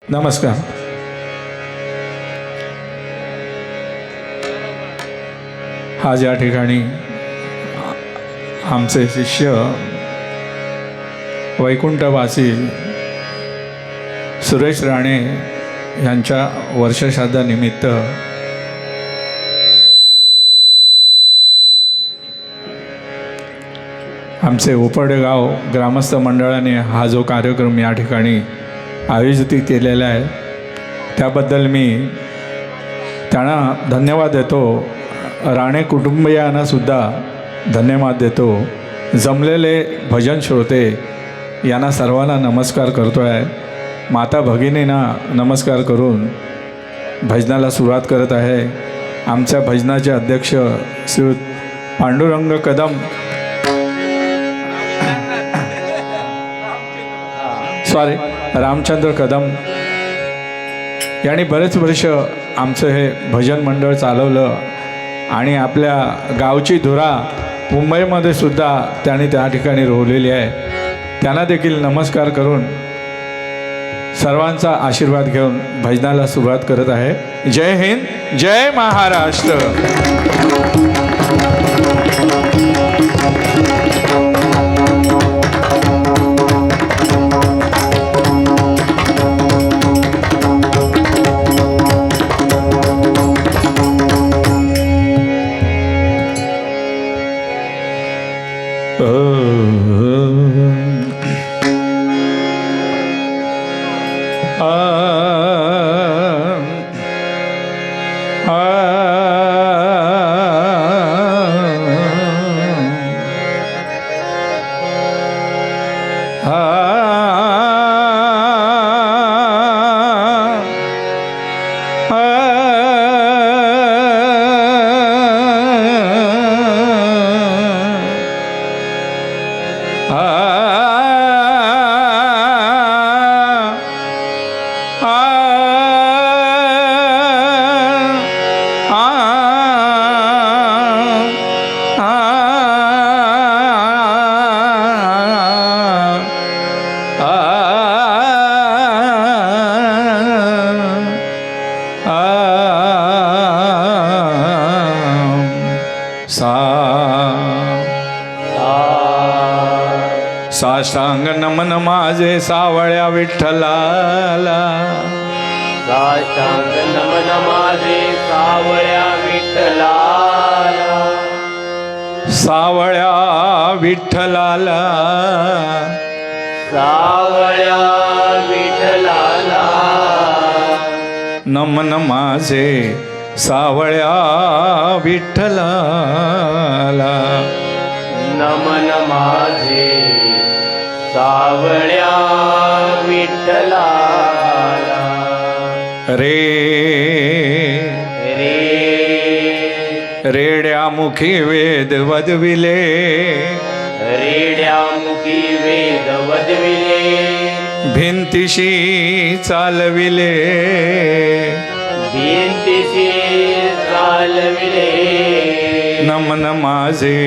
नमस्कार. आज या ठिकाणी आमचे शिष्य वैकुंठवासी सुरेश राणे यांच्या वर्षश्राद्धानिमित्त आमचे उपडगाव ग्रामस्थ मंडळाने हा जो कार्यक्रम या ठिकाणी आयोजित केलेला आहे त्याबद्दल मी त्यांना धन्यवाद देतो. राणे कुटुंबियांनासुद्धा धन्यवाद देतो. जमलेले भजन श्रोते यांना सर्वांना नमस्कार करतो आहे. माता भगिनींना नमस्कार करून भजनाला सुरुवात करत आहे. आमच्या भजनाचे अध्यक्ष श्री पांडुरंग कदम रामचंद्र कदम यांनी बरेच वर्ष आमचं हे भजन मंडळ चालवलं आणि आपल्या गावची धुरा मुंबईमध्ये सुद्धा त्यांनी त्या ठिकाणी रोवलेली आहे. त्यांना देखील नमस्कार करून सर्वांचा आशीर्वाद घेऊन भजनाला सुरुवात करत आहे. जय हिंद, जय महाराष्ट्र. साष्टांग नमन माझे सावळ्या विठ्ठलाला. साष्टांग नमन माझे सावळ्या विठ्ठलाला. सावळ्या विठ्ठलाला. सावळ्या विठ्ठलाला. नमन माझे सावळ्या विठ्ठलाला. नमन माझे सावळ्या विठ्ठलाला. रे रे रेड्या मुखी वेद वदविले. रेड्या मुखी वेद वदविले. भिंतीशी चालविले. भिंतीशी चालविले. नमन माझे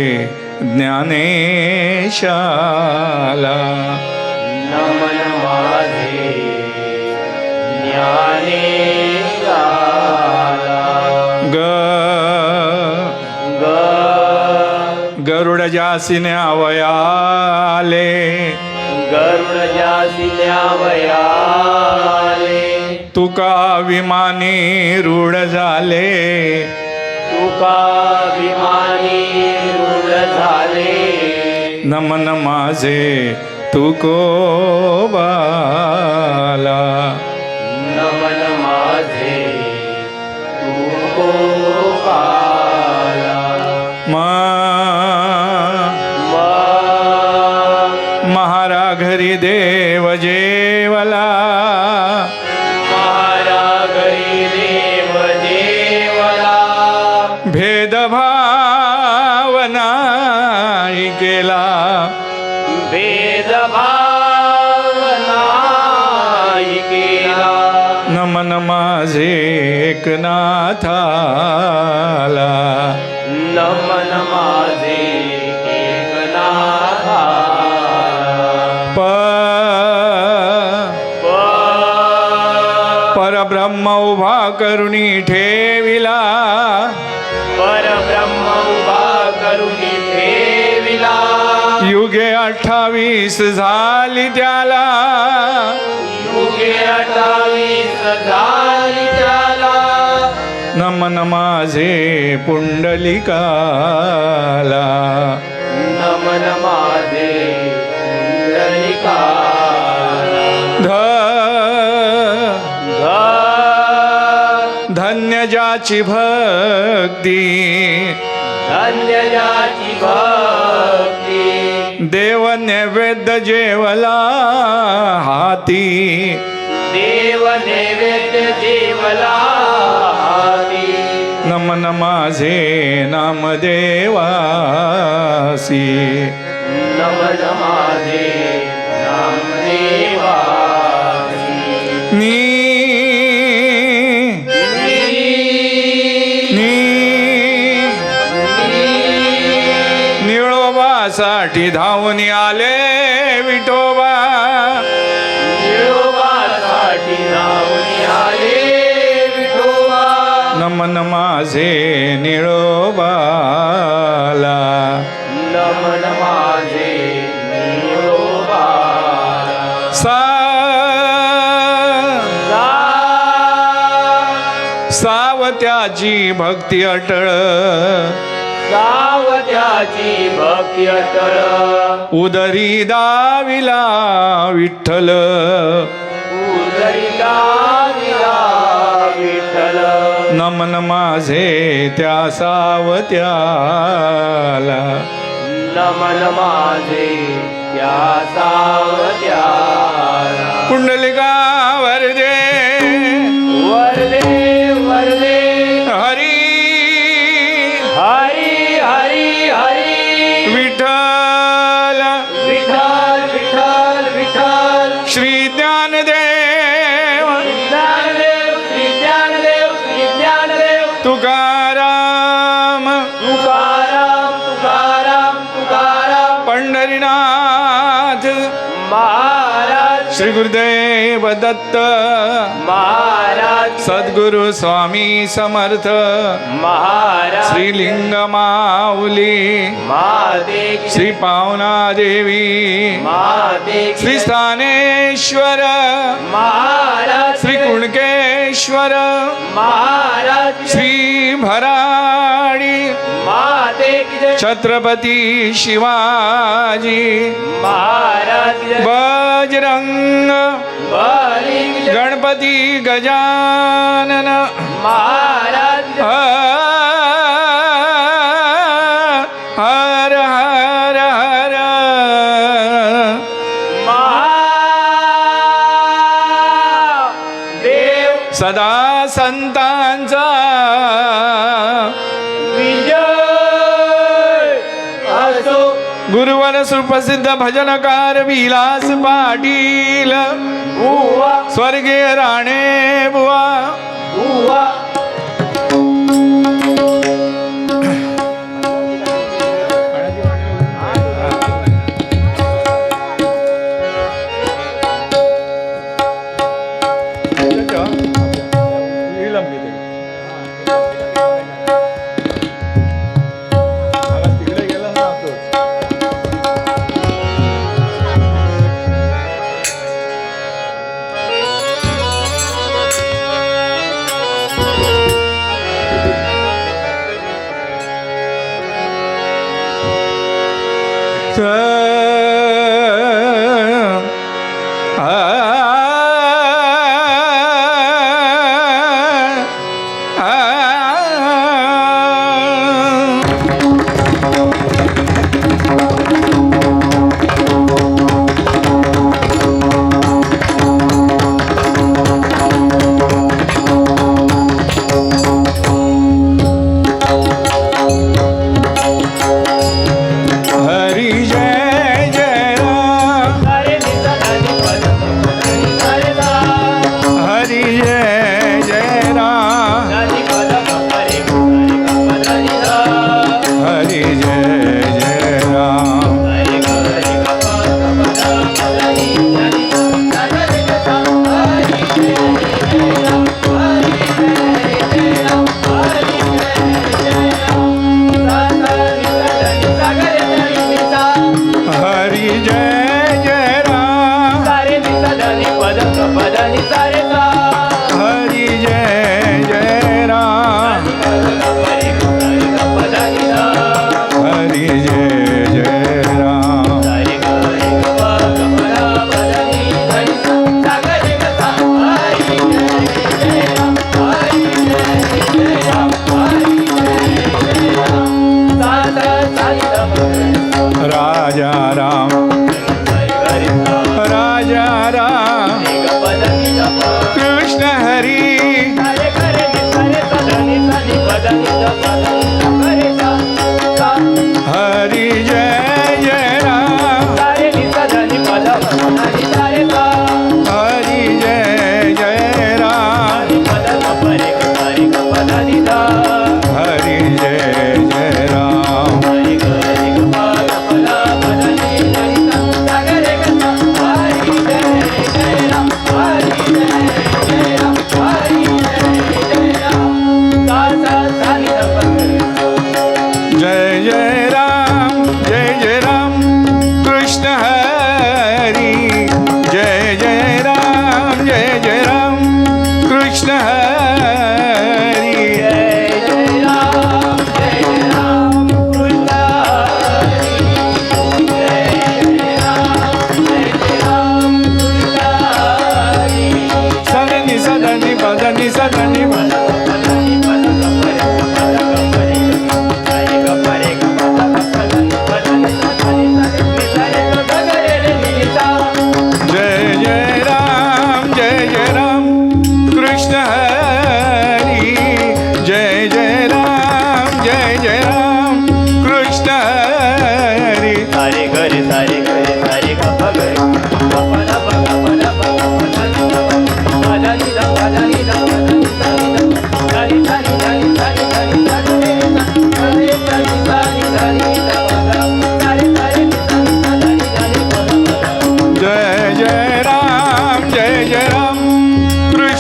ज्ञानेशाला. नमन माझे ज्ञानेशाला. गरुड जासिने अवयाले. गरुड जासिने अवयाले. तुका विमानी रूढ झाले. तुका विमानी रूढ झाले. नमन माझे तुकोबाला. नमन माझे तुकोबाला. महारा घरी देव जेवला. महारा घरी देव जेवला. भेदभाव नाही केला. भेदभाव नाही केला. नमन माझे एकनाथाला. नमन माझे एकनाथा. प परब्रह्म उभा करुणी ठेविला, परब्रह्म उभा करुणी ठेविला. युगे 28 झाली त्याला, युगे 28 झाली त्याला. नमन माझे पुंडलिकाला. नमन माझे पुंडलिकाला. धन्य ज्याची भक्ती, धन्य ज्याची भक्ती. देव नैवेद्य जेवला हाती, देव नैवेद्य जेवला हाती. नमन माझे नामदेवासी. नमन माझे नामदेवासी. नी निळोबासाठी धावून आले विठोबा, निळोबासाठी धावून आले विठोबा. नमन माझे निळोबाला. नमन माझे निळोबा. सावत्याची भक्ती अटळ, सावत्याची भक्ती अटळ. उदरी दाविला विठ्ठल, उदरी दाविला विठ्ठल. नमन माझे त्या सावत्याला. नमन माझे त्या सावत्याला. पुंडलिका वरदे वरदे वरदे. हरी हरी हरी हरी. विठ्ठल विठ्ठल विठ्ठल विठ्ठल. श्री ज्ञानदेव ज्ञानदेव श्री ज्ञानदेव श्री ज्ञानदेव. तुकाराम तुकाराम तुकाराम तुकाराम. पंढरीनाथ महाराज श्री गुरुदेव दत्त महाराज. सद्गुरु स्वामी समर्थ महाराज श्रीलिंग माऊली महादे. श्री पावना देवी महादे. श्री स्थानेश्वर महाराज श्री कुणकेश्वर महाराज. श्री भराडी महादे. छत्रपती शिवाजी महाराज बजरंग बली. गणपती गजानन महाराज हर हर हर. महादेव. सदा संतांचा विजय असो. गुरुवर सुप्रसिद्ध भजनकार विलास पाटील बुवा स्वर्गीय राणे बुवा. बुवा. तिकडे गेला ना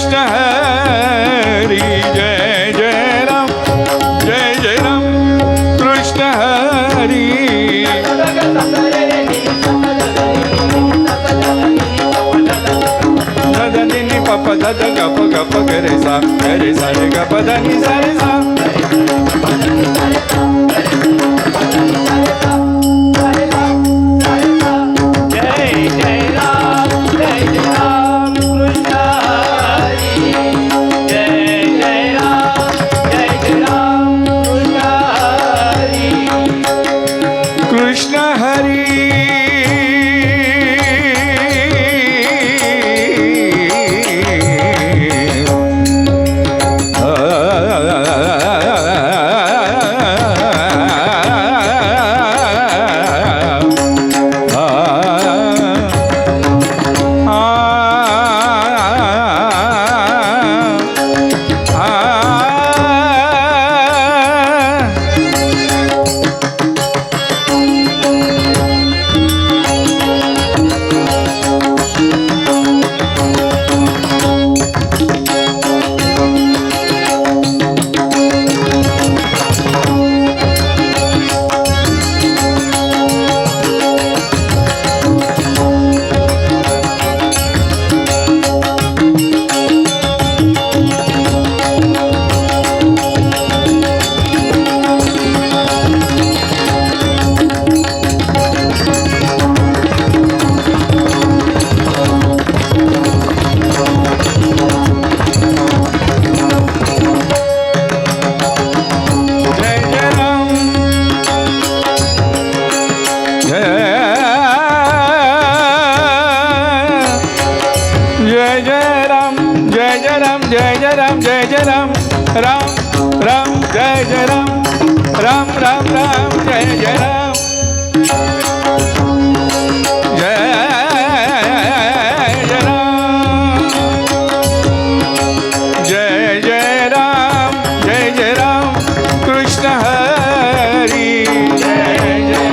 कृष्ण हरी जय जय राम कृष्ण हरी धनी पप धद गप गप गरे सा रे गप धनी सा रे सा जय जय राम कृष्ण हरी जय जय राम कृष्ण हरी कृष्ण राम जय जय राम जय जय राम जय जय राम कृष्ण हरी जय जय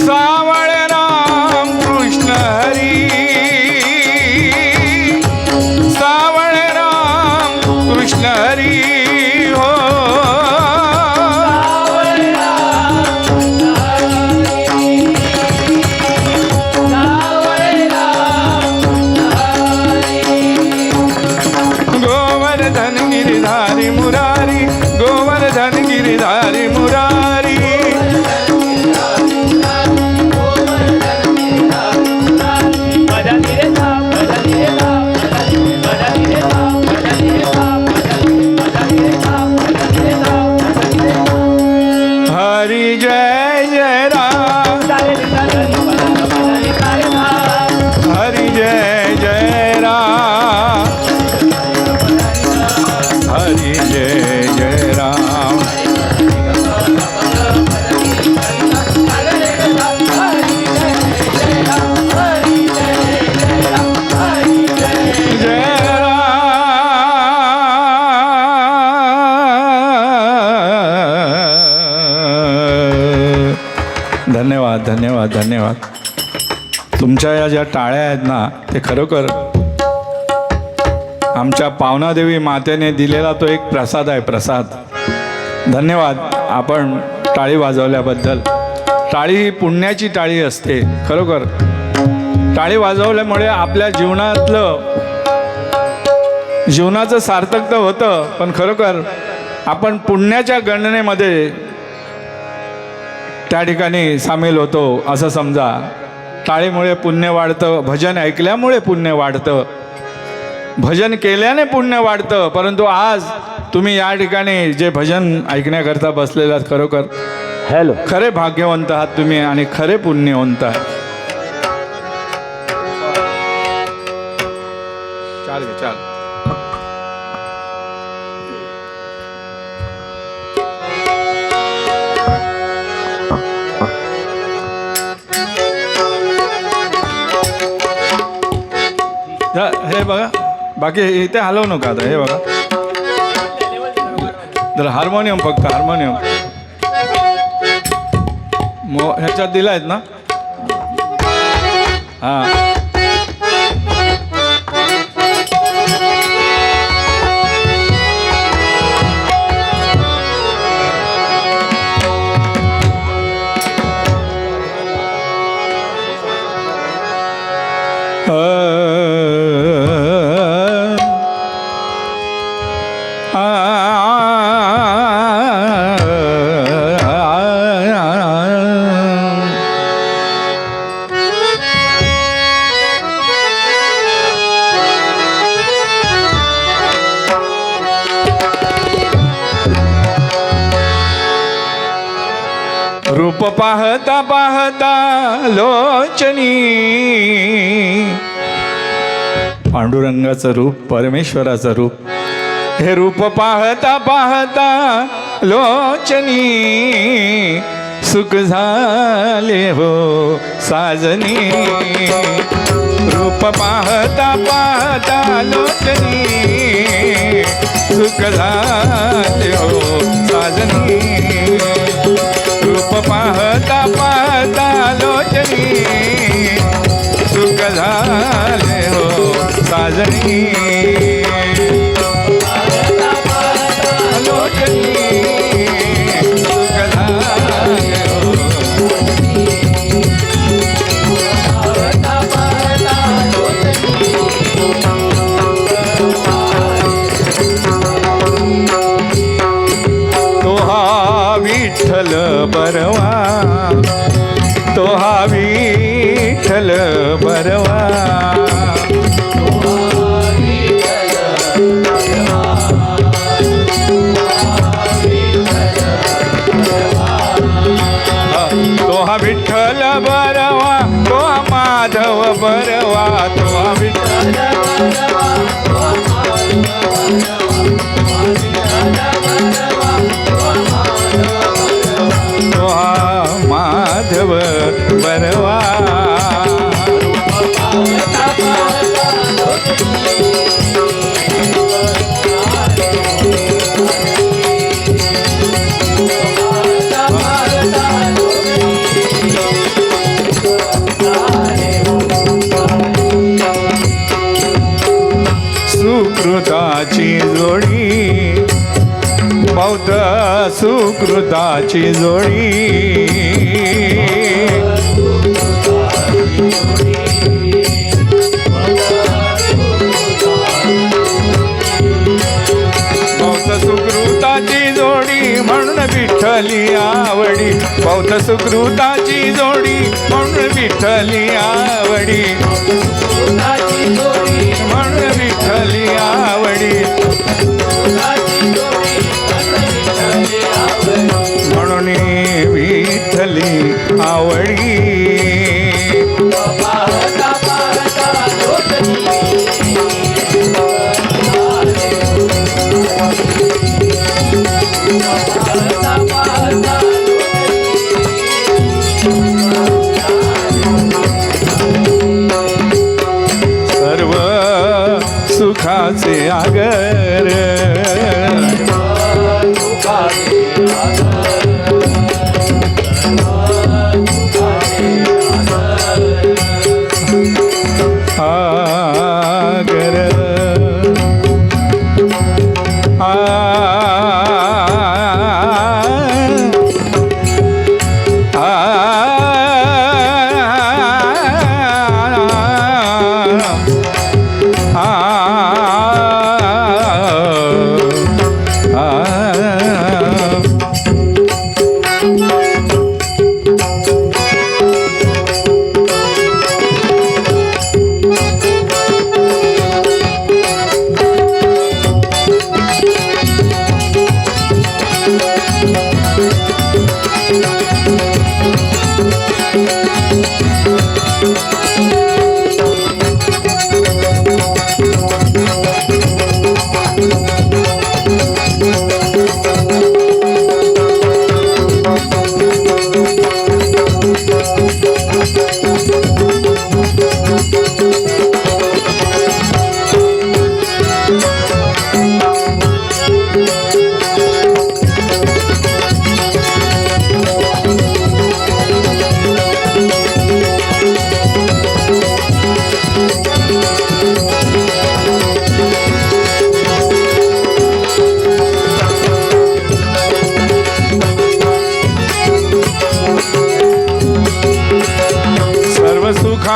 सावळ राम कृष्ण हरी सावळ राम कृष्ण हरी हो गोवर्धन गिरिधारी मुरारी गोवर्धन गिरिधारी मुरारी हरि जय जय राम हरि जय जय राम हरि जय जय राम जय राम धन्यवाद धन्यवाद धन्यवाद तुमच्या या ज्या टाळ्या आहेत ना ते खरोखर आमच्या पावनादेवी मातेने दिलेला तो एक प्रसाद आहे प्रसाद धन्यवाद आपण टाळी वाजवल्याबद्दल टाळी ही पुण्याची टाळी असते खरोखर टाळी वाजवल्यामुळे आपल्या जीवनाचं सार्थक तर होतं पण खरोखर आपण पुण्याच्या गणनेमध्ये त्या ठिकाणी सामील होतो असं समजा टाळीमुळे पुण्य वाढतं भजन ऐकल्यामुळे पुण्य वाढतं भजन केल्याने पुण्य वाढतं परंतु आज तुम्ही या ठिकाणी जे भजन ऐकण्याकरता बसलेले आहात खरोखर हॅलो खरे भाग्यवंत आहात तुम्ही आणि खरे पुण्यवंत आहात चाल घे चाल हे बघा बाकी इथे हलवू नका आता हे बघा जरा हार्मोनियम फक्त हार्मोनियम ह्याच्यात दिलायत ना हा. रूप पाहता पाहता लोचनी, पांडुरंगाचं रूप, परमेश्वराचं रूप. हे रूप पाहता पाहता लोचनी, सुख झाले हो साजनी. रूप पाहता पाहता लोचनी, सुख झाले हो साजनी. रूप पाहता पाहता लोचनी, सुख झाले हो साजनी. लोचनी, सुख झाले हो. तो हा विठ्ठल बरवा, तो हा विठ्ठल बरवा. तो हा विठ्ठल बरवा, तो हा माधव बरवा. तो हा विठ्ठल बरवा, तो हा माधव बरवा. सुकृताची जोडी, बौद्ध सुकृताची जोडी. बौद्ध सुकृताची जोडी म्हणून विठ्ठली आवडी. बौद्ध सुकृताची जोडी म्हणून विठ्ठली आवडी. म्हणून विठ्ठली आवडी. म्हणून विठ्ठली आवडी. सर्व सुखाचे आगर, आगर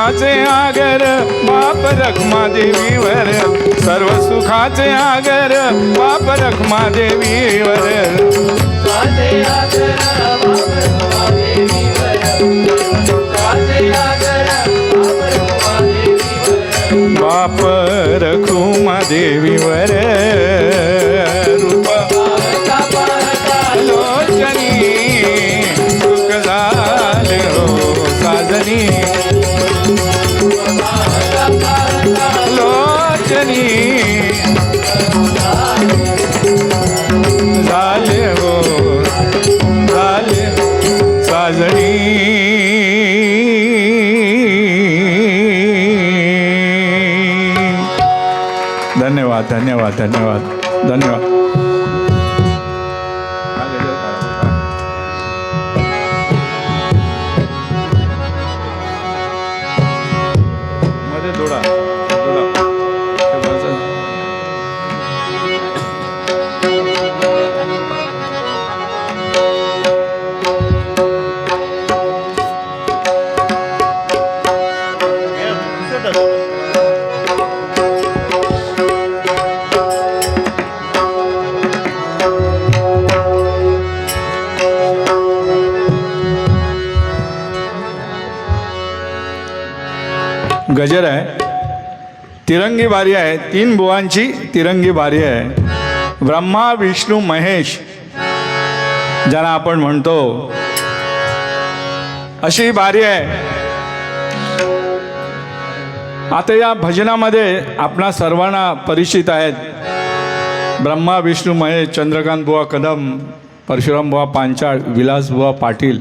सुखाचे आगर बाप रखमा देवीवर, सर्व सुखाचे आगर बाप रखमा देवीवर. सुखाचे आगर बाप रखमा देवीवर, सुखाचे आगर बाप रखमा देवीवर. बाप रखुमा देवीवर रूप लोचनी सुख झाले हो साजनी. लोचनी झाले हो झाले साजनी. धन्यवाद धन्यवाद धन्यवाद धन्यवाद. मध्ये जोडा जोडा हे वजन. गजर आहे, तिरंगी बारी आहे, 3 बुवांची तिरंगी बारी आहे. ब्रह्मा विष्णू महेश ज्यांना आपण म्हणतो अशी बारी आहे. आता या भजनामध्ये आपणा सर्वांना परिचित आहेत ब्रह्मा विष्णू महेश, चंद्रकांत बुवा कदम, परशुराम बुवा पांचाळ, विलास बुवा पाटील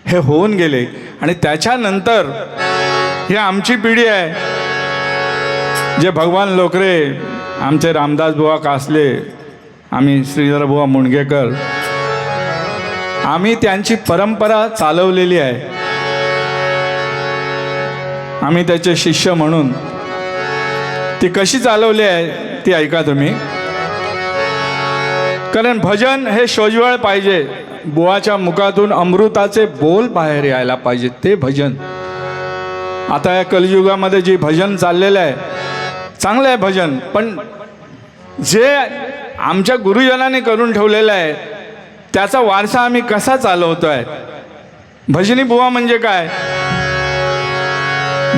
हे होऊन गेले. आणि त्याच्यानंतर ही आमची पिढी आहे जे भगवान लोकरे, आमचे रामदास बुवा कासले, आम्ही श्रीधर बुवा मुणगेकर, आम्ही त्यांची परंपरा चालवलेली आहे. आम्ही त्याचे शिष्य म्हणून ती कशी चालवली आहे ती ऐका तुम्ही. कारण भजन हे सोज्वळ पाहिजे, बुवाच्या मुखातून अमृताचे बोल बाहेर यायला पाहिजे, ते भजन. आता या कलियुगामध्ये जे भजन चाललेलं आहे चांगलं आहे भजन, पण जे आमच्या गुरुजनांनी करून ठेवलेलं आहे त्याचा वारसा आम्ही कसा चालवतो आहे. भजनी बुवा म्हणजे काय?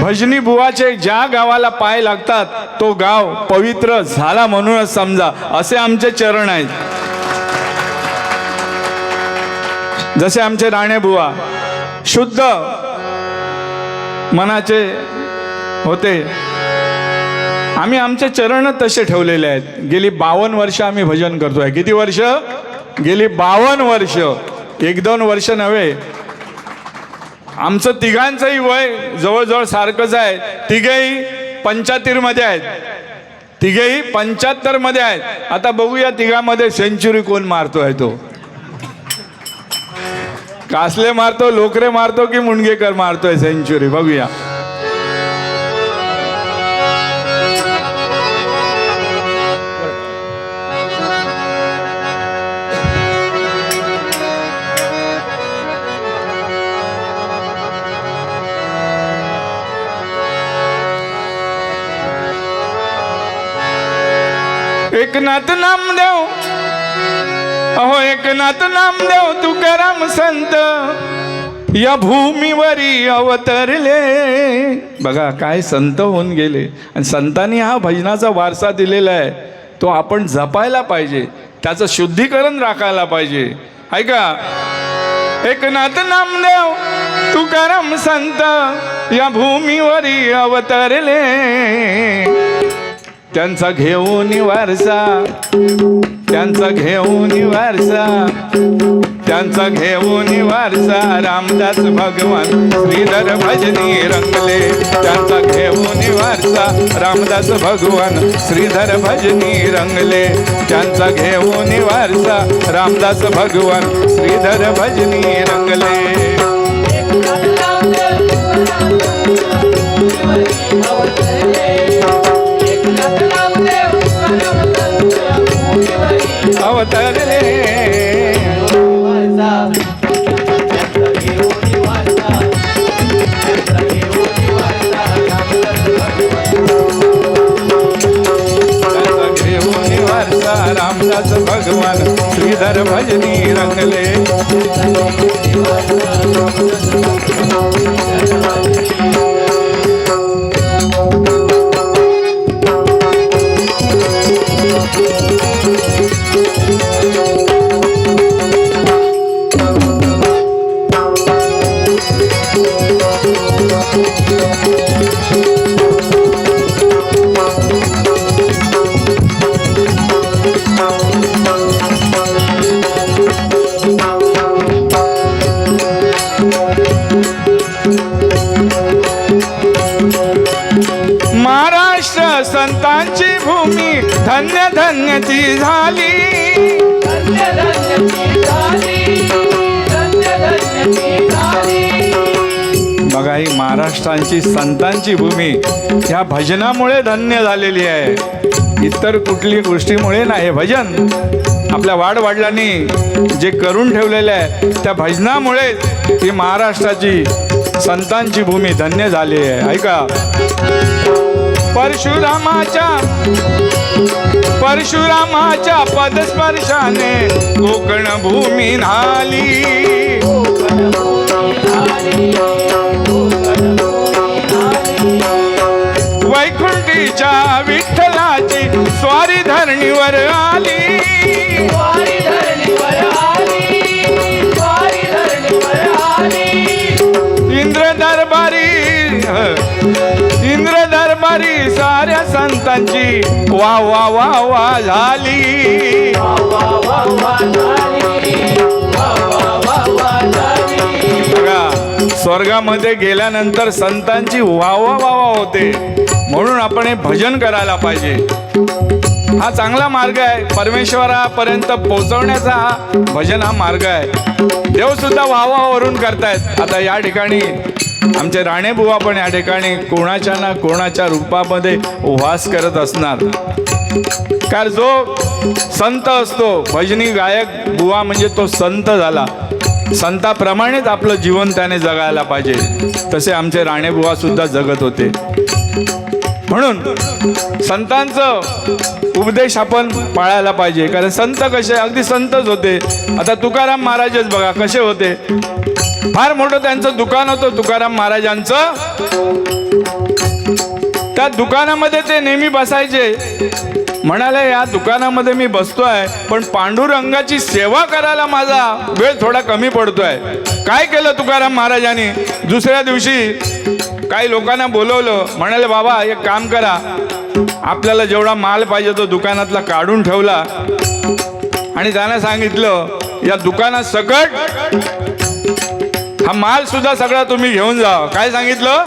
भजनी बुवाचे ज्या गावाला पाय लागतात तो गाव पवित्र झाला म्हणूनच समजा, असे आमचे चरण आहेत. जसे आमचे राणे बुवा शुद्ध मनाचे होते, आम्ही आमचे चरण तसे ठेवलेले आहेत. गेली 52 वर्ष आम्ही भजन करतोय. किती वर्ष? गेली 52 वर्ष, 1-2 वर्ष नव्हे. आमचं तिघांचंही वय जवळजवळ सारखंच आहे. तिघेही 75 मध्ये आहेत, तिघेही 75 मध्ये आहेत. आता बघूया तिघांमध्ये सेंचुरी कोण मारतोय. तो कासले मारतो, लोकरे मारतो की मुणगेकर मारतोय सेंचुरी? बघूया. एकनाथ नामदेव, अहो एकनाथ नामदेव तुकाराम संत या भूमीवरी अवतरले. बघा काय संत होऊन गेले. आणि संतांनी हा भजनाचा वारसा दिलेला आहे, तो आपण जपायला पाहिजे, त्याचं शुद्धीकरण राखायला पाहिजे. ऐका, एकनाथ नामदेव तुकाराम संत या भूमीवरी अवतरले. त्यांचा घेऊन वारसा, त्यांचा घेऊन वारसा, त्यांचा घेऊन वारसा रामदास भगवान श्रीधर भजनी रंगले. त्यांचा घेऊन वारसा रामदास भगवान श्रीधर भजनी रंगले. त्यांचा घेऊन वारसा रामदास भगवान श्रीधर भजनी रंगले. अवतरले. रामदास भगवान श्रीधर भजनी रंगले. महाराष्ट्र संतांची भूमी धन्य धन्य ती झाली. धन्य धन्य ती झाली, धन्य धन्य ती झाली. बघा, ही महाराष्ट्राची संतांची भूमी ह्या भजनामुळे धन्य झालेली आहे. इतर कुठली गोष्टीमुळे नाही. हे भजन आपल्या वाडवडिलांनी जे करून ठेवलेले आहे त्या भजनामुळे ही महाराष्ट्राची संतांची भूमी धन्य झाली आहे. ऐका, परशुरामाच्या पदस्पर्शाने कोकण भूमी न्हाली. वैकुंठीच्या विठ्ठलाची स्वारी धरणीवर आली. स्वारी धरणीवर आली, स्वारी धरणीवर आली. इंद्र दरबारी साऱ्या संतांची वा वा वा वा झाली. वा वा वा वा झाली, वा वा वा वा झाली. बघा, स्वर्गामध्ये गेल्यानंतर संतांची वावा वावा होते. म्हणून आपण हे भजन करायला पाहिजे. हा चांगला मार्ग आहे. परमेश्वरापर्यंत पोहोचवण्याचा हा भजन हा मार्ग आहे. देव सुद्धा वावावरून करतायत. आता या ठिकाणी आमचे राणेबुवा पण या ठिकाणी कोणाच्या ना कोणाच्या रूपामध्ये वास करत असणार. कारण जो संत असतो, भजनी गायक बुवा म्हणजे तो संत झाला. संताप्रमाणेच आपलं जीवन त्याने जगायला पाहिजे. तसे आमचे राणेबुवा सुद्धा जगत होते. म्हणून संतांचं उपदेश आपण पाळायला पाहिजे. कारण संत कसे अगदी संतच होते. आता तुकाराम महाराजच बघा कसे होते. फार मोठं त्यांचं दुकान होतं तुकाराम महाराजांचं. त्या दुकानामध्ये ते नेहमी बसायचे. म्हणाले, या दुकानामध्ये मी बसतोय पण पांडुरंगाची सेवा करायला माझा वेळ थोडा कमी पडतोय. काय केलं तुकाराम महाराजांनी, दुसऱ्या दिवशी काही लोकांना बोलवलं. म्हणाले, बाबा एक काम करा, आपल्याला जेवढा माल पाहिजे तो दुकानातला काढून ठेवला आणि त्यांना सांगितलं, या दुकानात सकट हा माल सुद्धा सगळा तुम्ही घेऊन जावा. काय सांगितलं,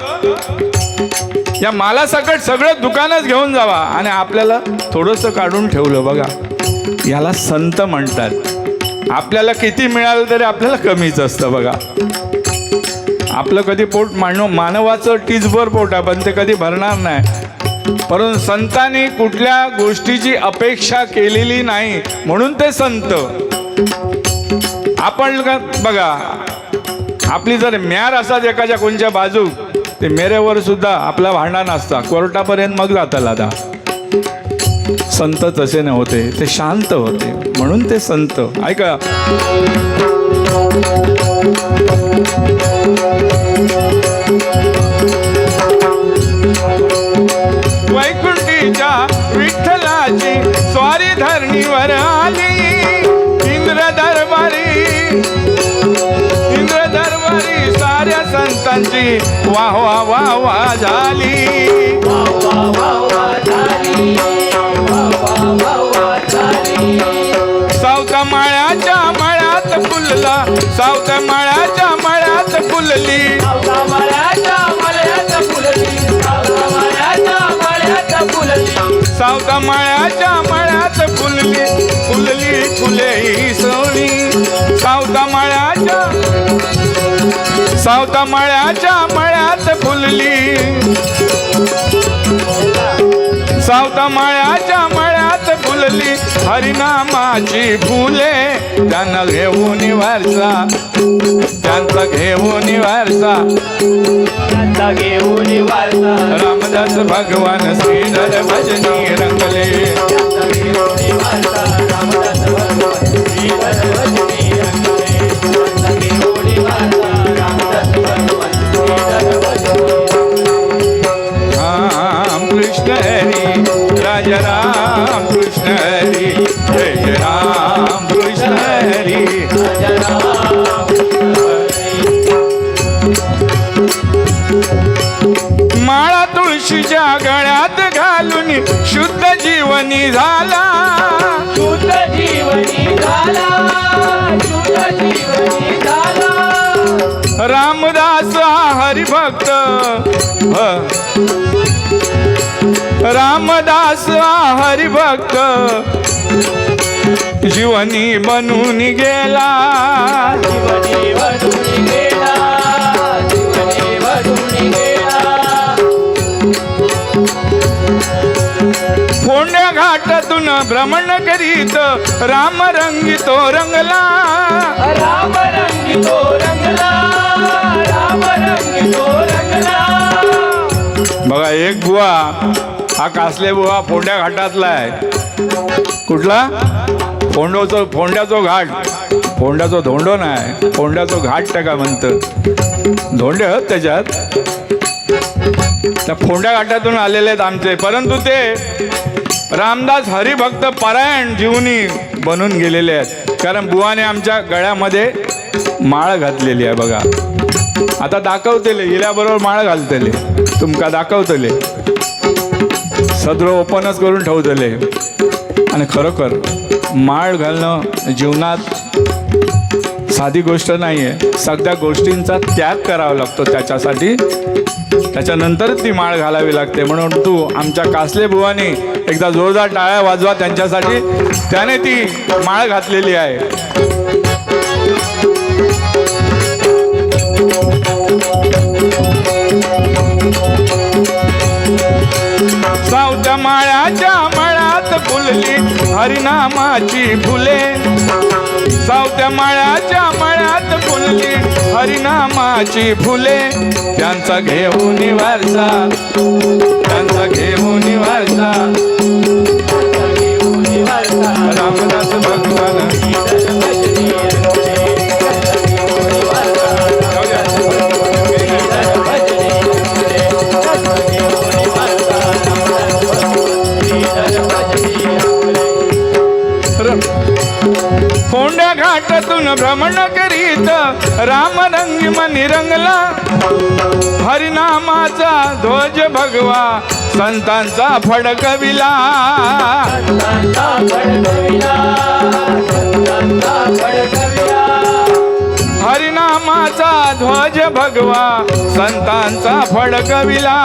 या मालासकट सगळं दुकानच घेऊन जावा आणि आपल्याला थोडंसं काढून ठेवलं. बघा, याला संत म्हणतात. आपल्याला किती मिळालं तरी आपल्याला कमीच असतं. बघा, आपलं कधी पोट मानवाचं टीचभर पोट आहे पण ते कधी भरणार नाही. परंतु संतांनी कुठल्या गोष्टीची अपेक्षा केलेली नाही म्हणून ते संत. आपण बघा, आपली जर म्यार असतात एखाद्या कोणच्या बाजू, ते मेरेवर सुद्धा आपला भांडा नसता, कोर्टापर्यंत मग जाता लादा. संत तसे नव्हते, ते शांत होते म्हणून ते संत. ऐका, वैकुंठीच्या विठ्ठलाची स्वारी धरणीवर आली. इंद्र दरबारी साऱ्या संतांची वाह वाह वाह वाह झाली. वा वा वा वा झाली, वा वा वा वा झाली. सावता माळ्याच्या मळ्यात फुलला, सावता माळ्याच्या मळ्यात फुलली. सावता माळ्याच्या मळ्यात फुलली, सावता माळ्याच्या मळ्यात फुलली. सावता माळ्याच्या मळ्यात फुलली, फुलली फुले ही सोनी. सावता माळ्याच्या मळ्यात फुलली. सावता माळ्याच्या मळ्यात फुलली. हरिनामाची फुले त्यांना घेऊन वारसा, त्यांचा घेऊन वारसा, त्यांचा घेऊन वारसा. रामदास भगवान श्रीधर भजनी रंगले. त्यांचा घेऊन वारसा. श्रीधर भजनी रंगले संगी गोडी वाचा रामदास भगवान श्रीधर भजनी राम कृष्ण हरी राजा राम कृष्ण हरी जय जय राम कृष्ण हरी राजा राम माळा तुळशीच्या गळ्यात घालून शुद्ध जीवनी झाला शुद्ध जीवनी झाला शुद्ध जीवनी झाला रामदास हा हरिभक्त रामदास हा हरिभक्त जीवनी बनून गेला जीवनी वधून गेला जीवनी वधून गेला फोंड्या घाटातून भ्रमण करीत राम रंगी तो रंगला राम रंगी तो रंगला राम रंगी तो रंगला बघा एक बुवा हा कासले बुवा फोंड्या घाटातला आहे कुठला फोंड्याचो घाट फोंड्याचो धोंडो नाही फोंड्याचो घाट टाका म्हणतं धोंडे आहेत त्याच्यात त्या फोंड्या घाटातून आलेले आहेत आमचे परंतु ते रामदास हरिभक्त पारायण जीवनी बनून गेलेले आहेत कारण बुवाने आमच्या गळ्यामध्ये माळ घातलेली आहे बघा आता दाखवतेले हिल्याबरोबर माळ घालतेले तुमका दाखवतले सदरो ओपनच करून ठेवतले आणि खरोखर माळ घालणं जीवनात साधी गोष्ट नाही आहे सगळ्या गोष्टींचा त्याग करावा लागतो त्याच्यासाठी त्याच्यानंतर ती माळ घालावी लागते म्हणून तू आमच्या कासले बुवानी एकदा जोरदार टाळ्या वाजवा त्यांच्यासाठी त्याने ती माळ घातलेली आहे सावत्या माळ्याच्या मळ्यात फुलली हरिनामाची फुले सावत्या माळ्याच्या मळ्यात फुलली हरिनामाची फुले त्यांचा घेऊन वारसा त्यांचा घेऊन वारसा रामदास भगवान फोंड्या घाटातून भ्रमण करीत राम रंगी मनी रंगला हरिनामाचा ध्वज भगवा संतांचा फडकविला हरिनामाचा ध्वज भगवा संतांचा फडकविला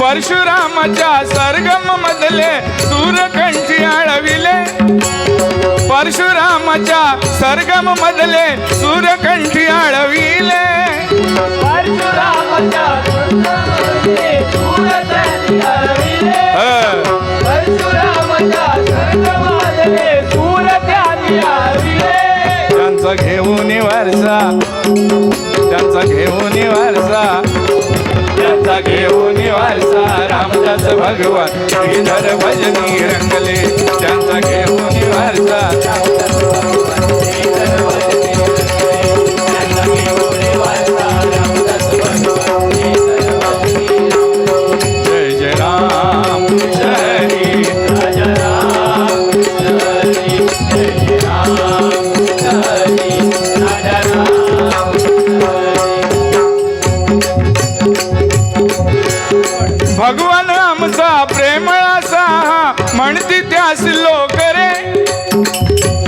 परशुरामाच्या सरगम मधले सूरकंठी आळविले परशुरामाच्या सरगम मधले सूरकंठी आळविले परशुरामाच्या परशुरामाच्या सरगमादले सूरत्यानी आळविले त्यांचा घेऊन वारसा त्यांचा घेऊन वारसा त्यांचा घेऊन वारसा रामदास भगवान श्रीधर भजनी रंगले त्यांचा घेऊन वारसा जय जय राम कृष्ण हरी राजा राम हरी जय जय राम हरी राजा राम भगवान आमचा प्रेमळासा म्हणती त्यासी लोक रे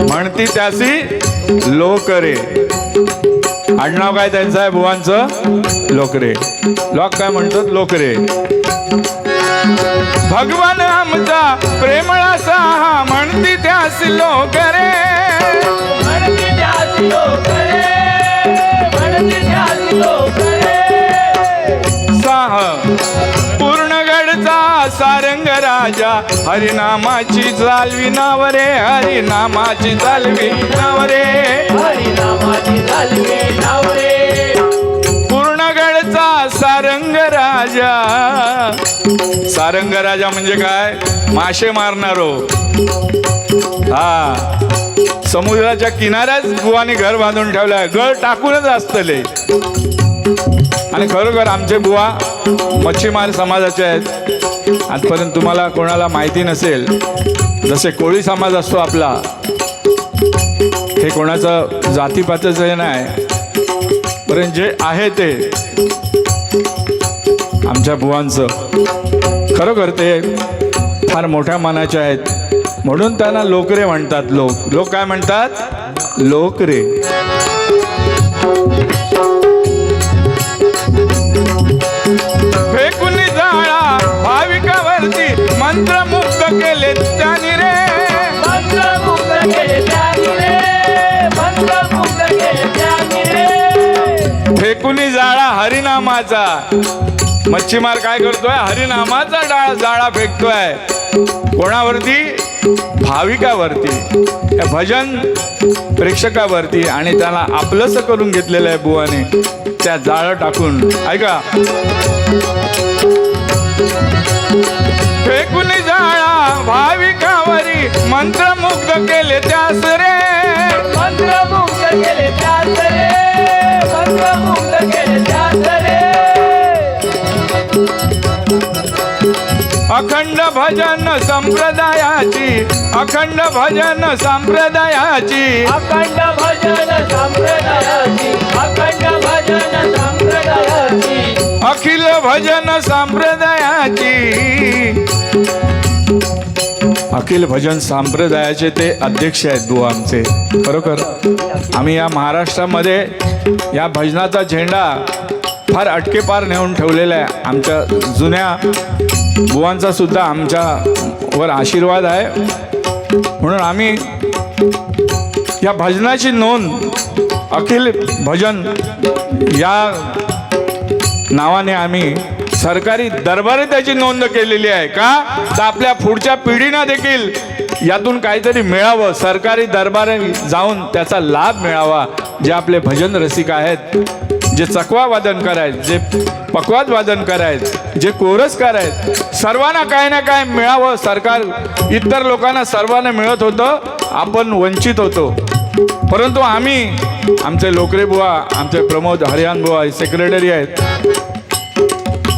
म्हणती त्यासी लोक रे आडनाव काय त्यांचं आहे बुवांचं लोकरे लोक काय म्हणतात लोकरे भगवान आमचा प्रेमळासा म्हणती त्यासी लोक रे म्हणती त्यासी लोक रे म्हणती त्यासी लोक रे साह पूर्णगडचा सारंग राजा हरिनामाची चालवी नाव रे हरिनामाची चालवी नाव रे हरिनामाची चालवी नाव रे पूर्णगडचा सारंग राजा. सारंग राजा म्हणजे काय? मासे मारणारो. हा, समुद्राच्या किनाऱ्याच बुवानी घर बांधून ठेवलंय. गळ टाकूनच असतले. आणि खरोखर आमचे बुवा मच्छीमार समाजाचे आहेत. आजपर्यंत तुम्हाला कोणाला माहिती नसेल, जसे कोळी समाज असतो आपला, हे कोणाचं जातीपातीचं हे नाही, परंतु जे आहे ते आमच्या बुवांचं खरोखर ते फार मोठ्या मनाचे आहेत. म्हणून त्यांना लोकरे म्हणतात. लोक काय म्हणतात? लोकरे. फेकून जाळा भाविकावरती मंत्रमुग्ध केले त्यांनी रे. मंत्रमुग्ध केले त्यांनी रे. मंत्रमुग्ध केले त्यांनी रे. फेकून जाळा हरिनामाचा. मच्छीमार काय करतोय? हरिनामाचा जाळा फेकतोय. कोणावरती? भाविकावरती, या भजन प्रेक्षकावरती. आणि त्याला आपलंसं करून घेतलेलं आहे बुवाने त्या जाळं टाकून. ऐका, फेकून जाळा भाविकावरी मंत्रमुग्ध केले त्यास रे. मंत्रमुग्ध केले त्यास रे. मंत्रमुग्ध केले त्यास रे. अखंड भजन संप्रदायाची. अखंड भजन संप्रदायाची. अखंड भजन संप्रदायाची. अखंड भजन संप्रदायाची. अखिल भजन संप्रदायाची. अखिल भजन संप्रदायाचे ते अध्यक्ष आहेत बुवा आमचे. खरोखर आम्ही या महाराष्ट्रामध्ये या भजनाचा झेंडा फार अटकेपार नेऊन ठेवलेला आहे. आमच्या जुन्या बुवांचा सुद्धा आमच्यावर आशीर्वाद आहे. म्हणून आम्ही या भजनाची नोंद अखिल भजन या नावाने आम्ही सरकारी दरबारी त्याची नोंद केलेली आहे. का? तर आपल्या पुढच्या पिढींना देखील यातून काहीतरी मिळावं, सरकारी दरबारी जाऊन त्याचा लाभ मिळावा. जे आपले भजन रसिक आहेत, जे चकवा वादन करायत, जे पकवाद वादन करायत, जे कोरसकार आहेत, सर्वांना काय ना काय मिळावं. सरकार इतर लोकांना सर्वांना मिळत होतं, आपण वंचित होतो. परंतु आम्ही, आमचे लोकरे बुवा, आमचे प्रमोद हरियान बुवा सेक्रेटरी आहेत,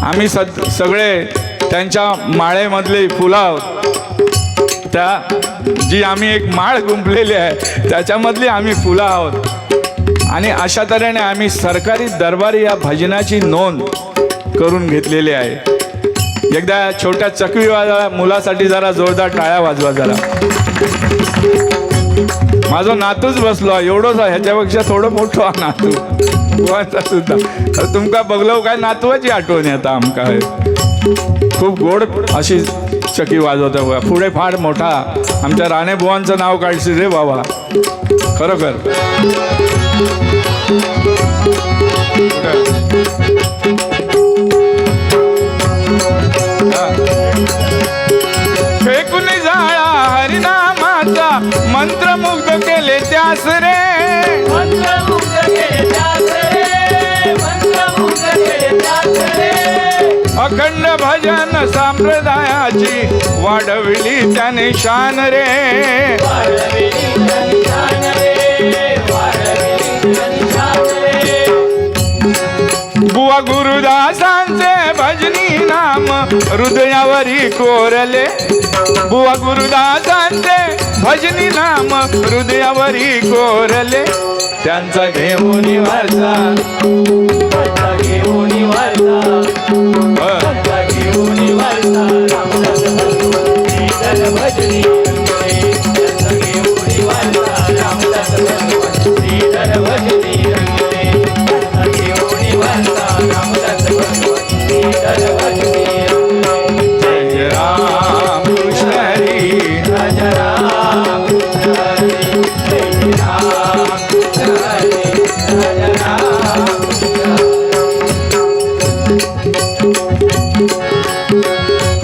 आम्ही सगळे त्यांच्या माळेमधले फुलं आहोत. त्या जी आम्ही एक माळ गुंफलेली आहे त्याच्यामधली आम्ही फुलं आहोत. आणि अशा तऱ्हेने आम्ही सरकारी दरबारी या भजनाची नोंद करून घेतलेली आहे. एकदा छोट्या चकवी मुलासाठी जरा जोरदार टाळ्या वाजवा जरा. माझा नातूच बसलो एवढंच, ह्याच्यापेक्षा थोडं मोठं नातू बुवांचा सुद्धा. तर तुमका बघलो काय नातवाची आठवण येता आमका. खूप गोड अशी चकी वाजवता. पुढे फार मोठा आमच्या राणे बुवांचं नाव काढशील रे बाबा. खरोखर फेकून जाळा हरिनामाचा मंत्रमुग्ध केले त्यास रे. मंत्रमुग्ध केले त्यास रे. मंत्रमुग्ध केले त्यास रे. अखंड भजन संप्रदायाची वाढविली त्याने शान रे. वाढविली त्याने शान रे. वाढविली त्याने शान रे. बुवा गुरुदासांचे भजनी नाम हृदयावरी कोरले. बुवा गुरुदासांचे भजनी नाम हृदयावरी कोरले. त्यांचा घेऊन वारसा, त्यांचा घेऊन वारसा. त्यांचा घेऊन वारसा. रामदास भगवंती जन भजनी रंगले. त्यांचा घेऊन वारसा. रामदास भगवंती जन भजनी रंगले. त्यांचा घेऊन वारसा. रामदास भगवंती जन भजनी रंगले. जय राम कृष्ण हरी. राजा राम कृष्ण हरी. जय राम कृष्ण हरी. राजा राम कृष्ण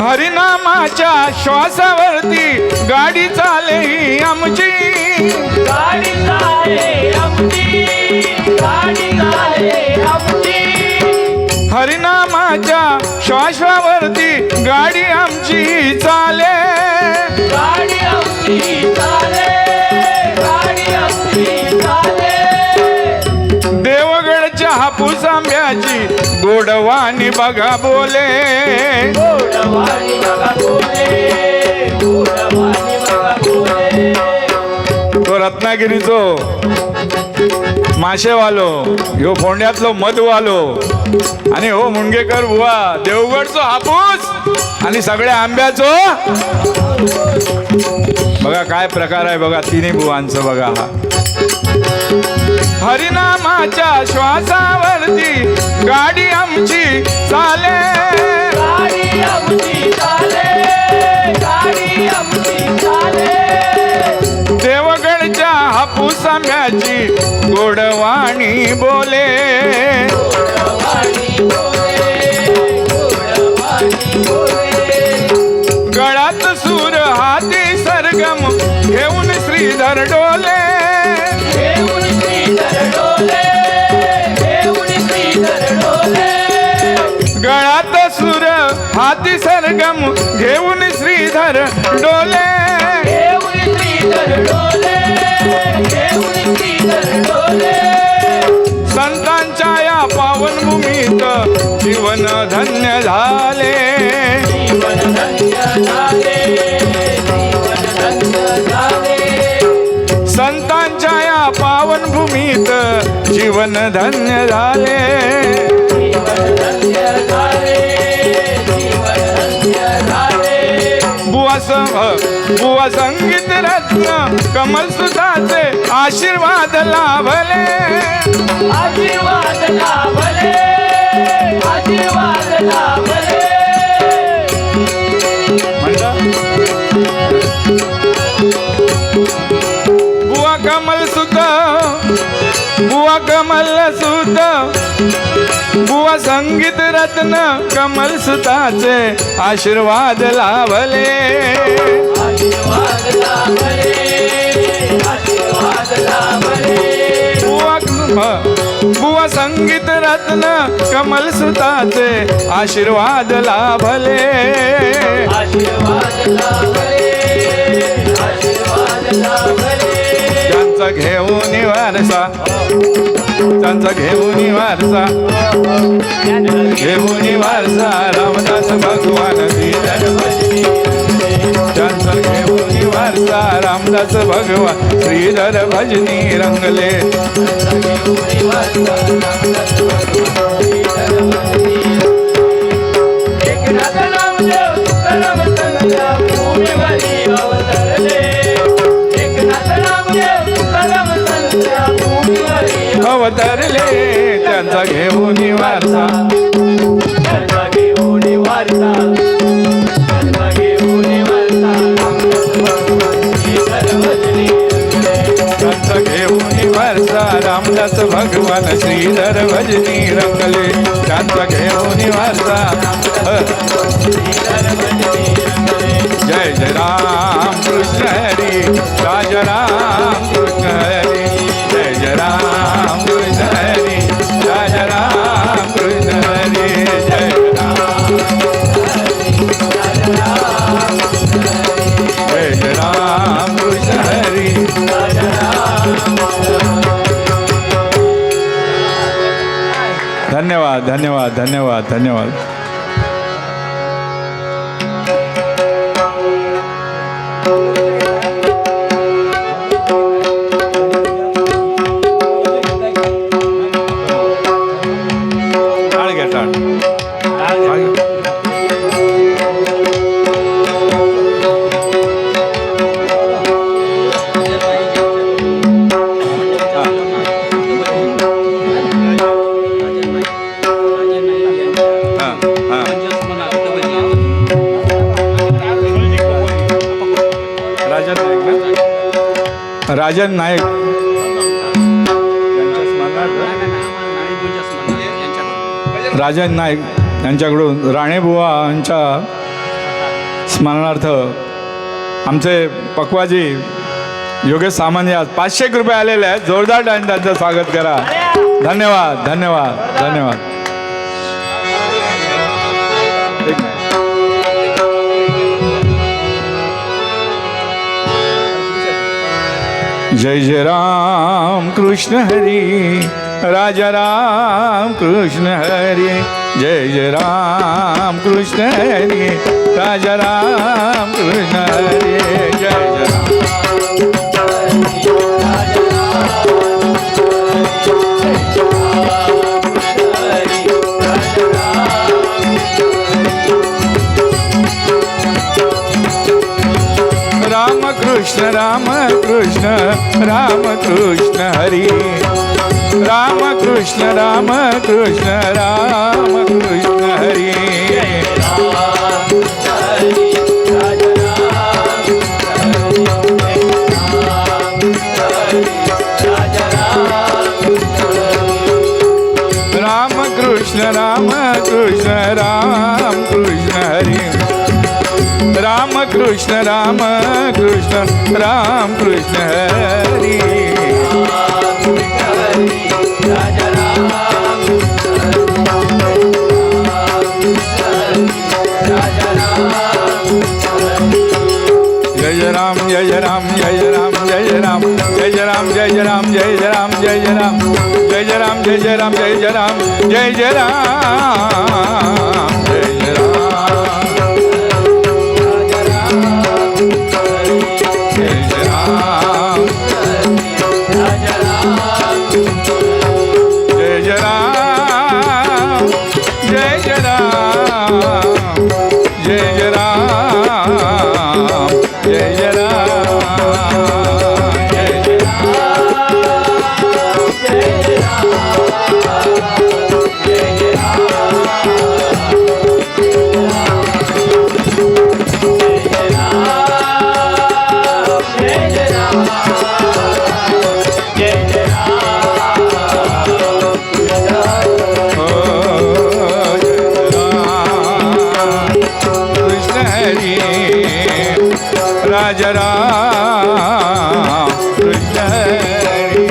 हरिनामाच्या श्वासावरती गाडी चाले ही आमची. गाडी चाले आमची. गाडी चाले आमची. हरिना हरिनामाच्या श्वासावरती गाडी आमची चाले. गाडी आमची चाले, गाडी आमची चाले. देवगडच्या हापूस आंब्याची गोडवानी बघा बोले. गोडवाणी बघा बोले, गोडवाणी बघा बोले. तो रत्नागिरीचो माशेवालो, ह्यो फोंड्यातलो मधवालो आणि हो मुंडगेकर बुवा देवगडचो हापूस आणि सगळ्या आंब्याचो. बघा काय प्रकार आहे बघा तिन्ही बुवांचं बघा. हा हरिनामाच्या श्वासावरती गाडी आमची चाले. गाडी आमची चाले, गाडी आमची चाले. देवगडच्या हापूस आंब्याची गोडवाणी बोले. गोडवाणी बोले, गोडवाणी बोले. गळात सूर हाती सरगम घेऊन श्रीधर डोले. घेऊन श्रीधर डोले, घेऊन श्रीधर डोले. गळात सूर हाती सरगम घेऊन श्रीधर डोले. घेऊन श्रीधर डोले, घेऊन श्रीधर डोले. संतांच्या या पावनभूमीत जीवन धन्य झाले. जीवन धन्य झाले, जीवन धन्य झाले. संतांच्या या पावनभूमीत जीवन धन्य झाले. जीवन धन्य झाले, जीवन धन्य झाले. बुवा संगीत रत्न कमल सुताचे आशीर्वाद लाभले. आशीर्वाद लाभले, आशीर्वाद लाभले. बुवा कमल सुत, बुवा कमल सुत, बुवा संगीत रत्न कमल सुताचे आशीर्वाद लाभले. आशीर्वाद लाभले, आशीर्वाद लाभले. बुवा संगीत रत्न कमल सुताचे आशीर्वाद लाभले. आशीर्वाद लाभले, आशीर्वाद लाभले. त्यांचा घेऊन वारसा, त्यांचा घेऊन वारसा, घेऊन वारसा रामदास भगवान श्रीधर भजनी. त्यांचा घेऊन वारसा रामदास भगवान श्रीधर भजनी रंगले. एकनाथ नामदेव तुकाराम संतच्या भूमीवरी अवतरले. एकनाथ नामदेव तुकाराम संतच्या भूमीवरी अवतरले. त्यांचा घेऊन वारसा, त्यांचा घेऊन वारसा, त्यांचा घेऊन वारसा श्रीधर भजनी. त्यांचा घेऊन वारसा रामदास भगवान श्रीधर भजनी रंगले. त्यांचा घेऊन वारसा. जय जय राम कृष्ण हरी, राजा राम कृष्ण हरी. जय जय राम कृष्ण हरी, राजा राम कृष्ण हरी. जय जय राम कृष्ण हरी. धन्यवाद धन्यवाद धन्यवाद धन्यवाद. टाळ घ्या टाळ. राजन नाईक राजन नाईक यांच्याकडून राणेबुवांच्या स्मरणार्थ आमचे पक्वाजी योगेश सामंत आज 500 रुपये आलेले आहेत. जोरदार टाळ्यांनी त्यांचं स्वागत करा. धन्यवाद धन्यवाद धन्यवाद. जय जय राम कृष्ण हरी राजा राम कृष्ण हरी जय जय राम कृष्ण हरी राजा राम कृष्ण हरी जय जय राम राम कृष्ण राम कृष्ण हरी राम कृष्ण हरी राम कृष्ण हरी राम कृष्ण हरी जय राम जय राम जय राम जय राम जय राम जय राम जय राम जय राम जय राम जय राम जय राम जय राम जय राजा राम कृष्ण हरी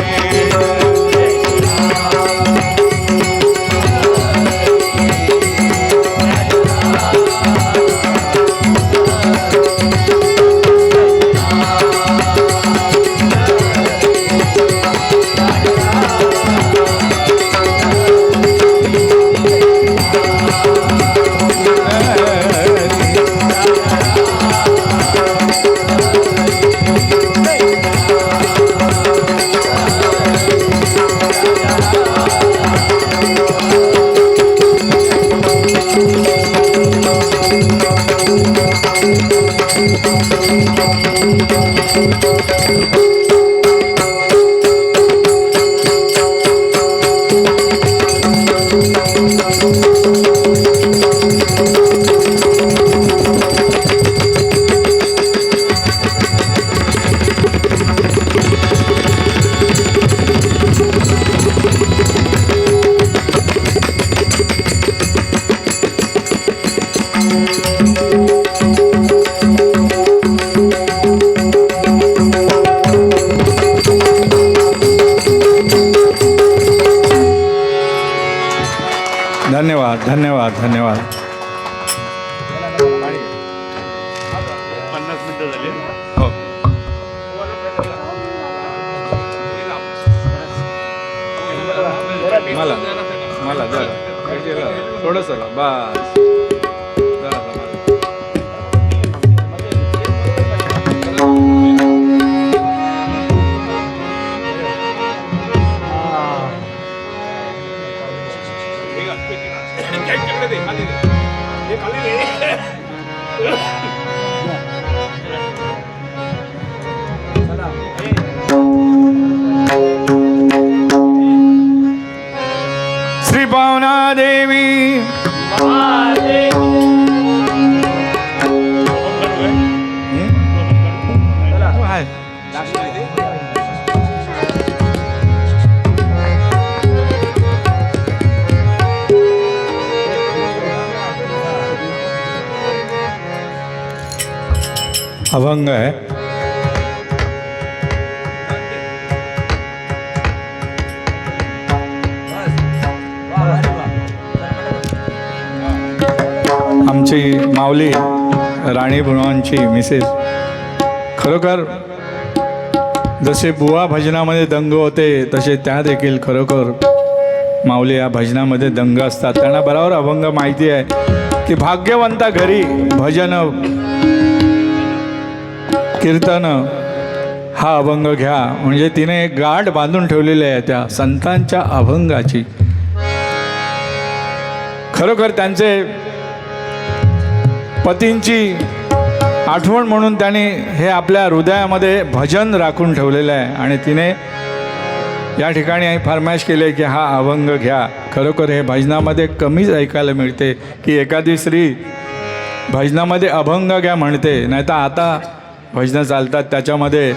धन्यवाद धन्यवाद धन्यवाद 50 मिनिटं झाली. हो मला मला जरा थोडंसं बस जरा श्री भावना देवी अभंग है. आमची माऊली राणी बुणवांची मिसेस खरोखर जसे बुवा भजनामध्ये दंग होते तसे त्या देखील खरोखर माऊली या भजनामध्ये दंग असतात. त्यांना बरोबर अभंग माहिती आहे की भाग्यवंता घरी भजन कीर्तन हा अभंग घ्या. म्हणजे तिने एक गाठ बांधून ठेवलेली आहे त्या संतांच्या अभंगाची. खरोखर त्यांचे पतींची आठवण म्हणून त्यांनी हे आपल्या हृदयामध्ये भजन राखून ठेवलेलं आहे. आणि तिने या ठिकाणी फरमाईश केली आहे की हा अभंग घ्या. खरोखर हे भजनामध्ये कमीच ऐकायला मिळते की एखादी स्त्री भजनामध्ये अभंग घ्या म्हणते. नाही तर आता भजनं चालतात त्याच्यामध्ये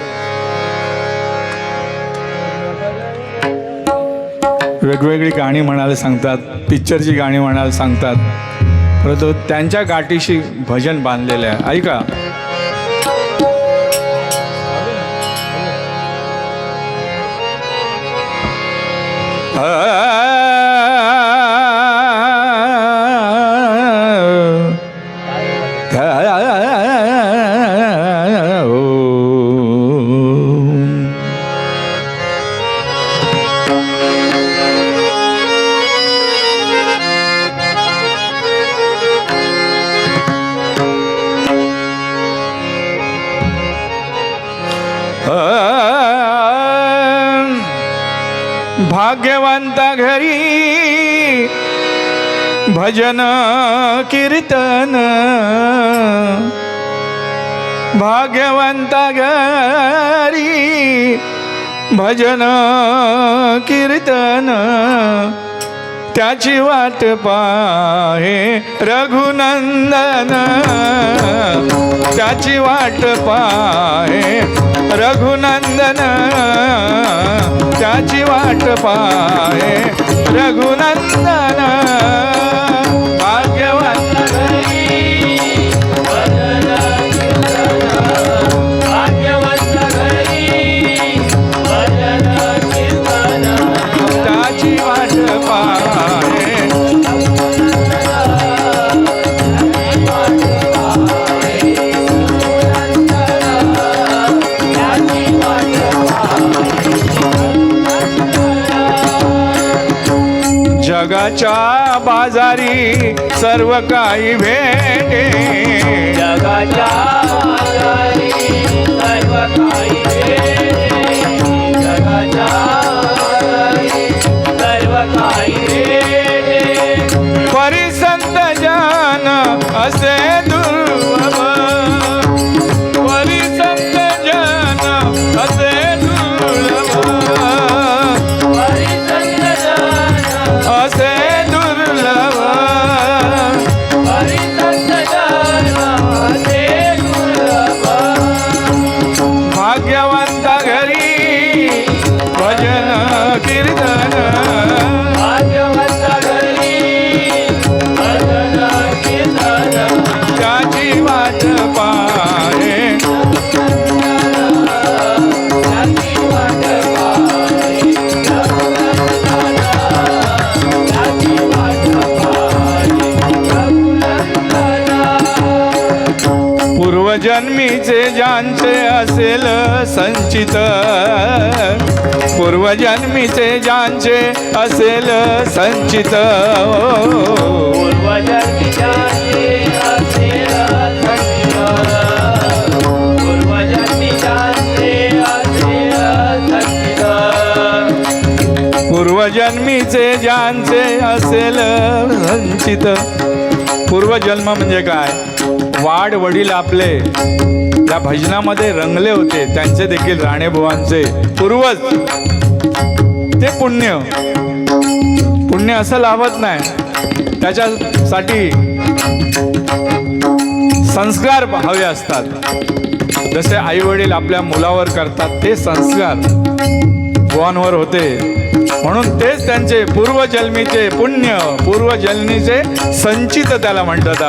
वेगवेगळी गाणी म्हणायला सांगतात, पिक्चरची गाणी म्हणायला सांगतात, परंतु त्यांच्या गाठीशी भजन बांधलेलं आहे. ऐका. भाग्यवंता घरी भजन कीर्तन, भाग्यवंता घरी भजन कीर्तन, त्याची वाट पाहे रघुनंदन, त्याची वाट पाहे रघुनंदन, त्याची वाट पाहे रघुनंदन. भाग्यवंत घरी भजन कीर्तन, भाग्यवंत घरी भजन कीर्तन, त्याची वाट पाहे जगाच्या बाजारी सर्व काही भेटे, जगाच्या बाजारी सर्व काही भेटे, जगाच्या बाजारी सर्व काही भेटे, परिसंत जन असे दुर्लभ, परिसंत जन असे दुर्लभ, परिसंत जन असे दुर्लभ, परिसंत जन असे दुर्लभ. भाग्यवंता घरी भजन कीर्तन, भाग्यवंत घरी भजन कीर्तन, त्याची वाट पाहे त्याची वाट पाहे, त्याची वाट पाहे रघुनंदना. पूर्वजन्मीचे ज्यांचे असेल संचित, पूर्वजन्मीचे ज्यांचे असेल संचित, पूर्वजन्मी ज्यांचे असेल संचित, पूर्वजन्मी ज्यांचे असेल संचित, पूर्वजन्मीचे ज्यांचे असेल संचित. पूर्वजन्म म्हणजे काय? वाड वडील आपले त्या भजनामध्ये रंगले होते, त्यांचे देखील राणेबुवांचे पूर्वज ते पुण्य. पुण्य असं लाभत नाही, त्याच्यासाठी संस्कार हवे असतात. जसे आई वडील आपल्या मुलावर करतात ते संस्कार बुवांवर होते, म्हणून तेच त्यांचे पूर्वजन्मीचे पुण्य, पूर्वजन्मीचे संचित त्याला म्हणतात.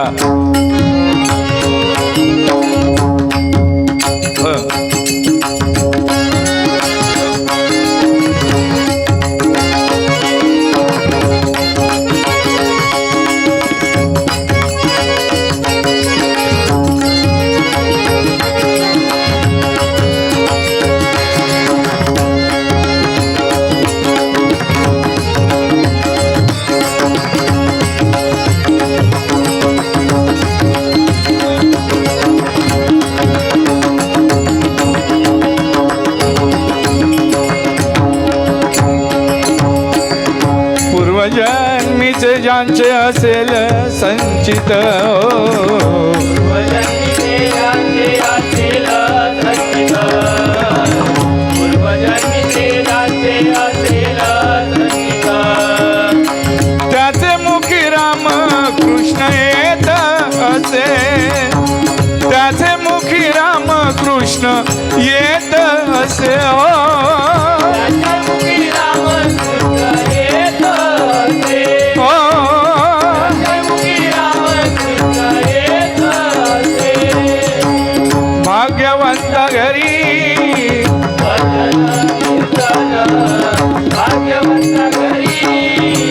देवांचे असेल संचित पूर्वजन्मी देवांचे असेल संचित पूर्वजन्मी देवांचे असेल संचित त्याचे मुखी राम कृष्ण येत असे त्याचे मुखी राम कृष्ण येत असे त्याच्यामुखी रामकृष्ण येत असे त्याच्यामुखी रामकृष्ण येत असे भाग्यवंत घरी भाग्यवंत घरी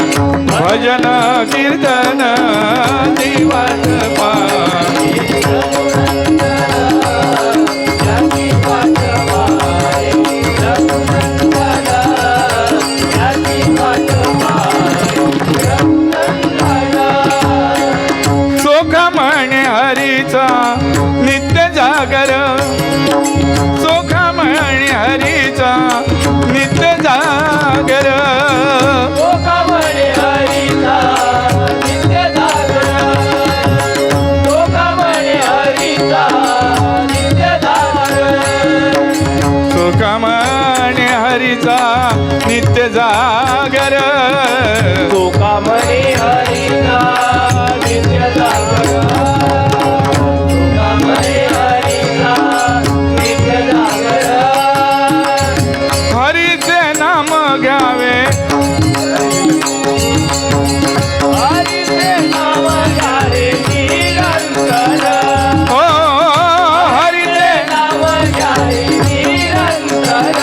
भजन कीर्तन दिवस पाणी सोखमणे हरीचा नित्य जागर सोखमणे हरीचा नित्य जागर लोकामणे हरीचा नित्य जागर लोकामणे हरीचा नित्य जागर सोखमणे हरीचा नित्य जागर लोकामणे हरीचा नित्य जागर लोकामणे हरीचा नित्य जागर हरीचे नाम घ्यावे हरीचे नाम घ्यावे निरंतर हो हरीचे नाम घ्यावे निरंतर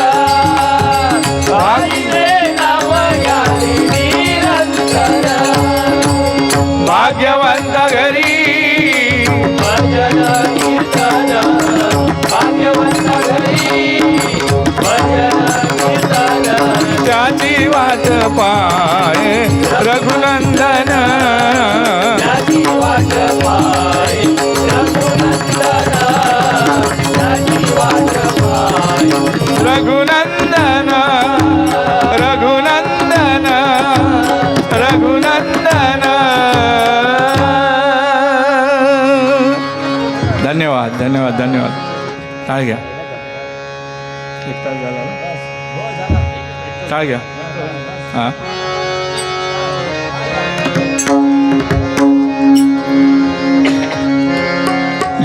हरीचे नाम घ्यावे निरंतर भाग्यवंत घरी भजन कीर्तन भाग्यवंत घरी भजन कीर्तन त्याची वाट पाय रघुनंदन त्याची वाट पाय रघुनंदन त्याची वाट पाय रघुनंदन रघुनंदन रघुनंदन धन्यवाद धन्यवाद धन्यवाद टाळ घ्या एक तास झाला ना? टाळ घ्या हां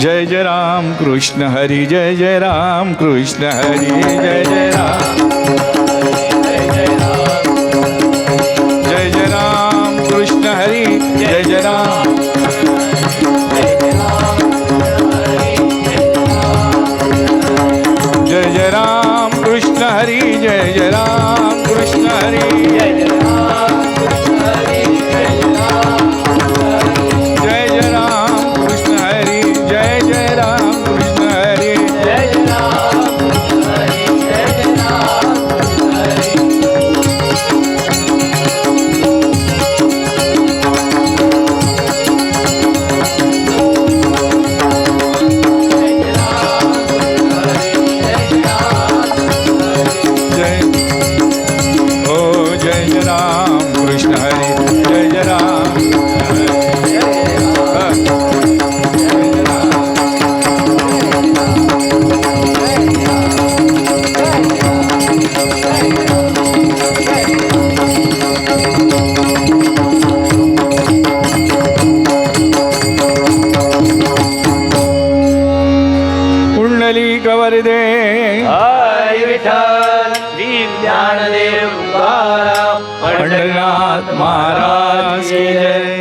जय जय राम कृष्ण हरी जय जय राम कृष्ण हरी जय जय राम जय जय राम कृष्ण हरी जय जय राम जय जय राम कृष्ण हरी जय जय राम कृष्ण हरी जय जय राम कृष्ण हरी जय जय राम जय जय राम कृष्ण हरी जय जय राम कृष्ण हरी जय जय राम कृष्ण हरी जय जय राम कृष्ण हरी जय हो जय जय राम कृष्ण हरी जय जय राम कुंडली कवरदे हरी विठ्ठल श्री ज्ञानदेव तुकाराम पंढरनाथ महाराज की जय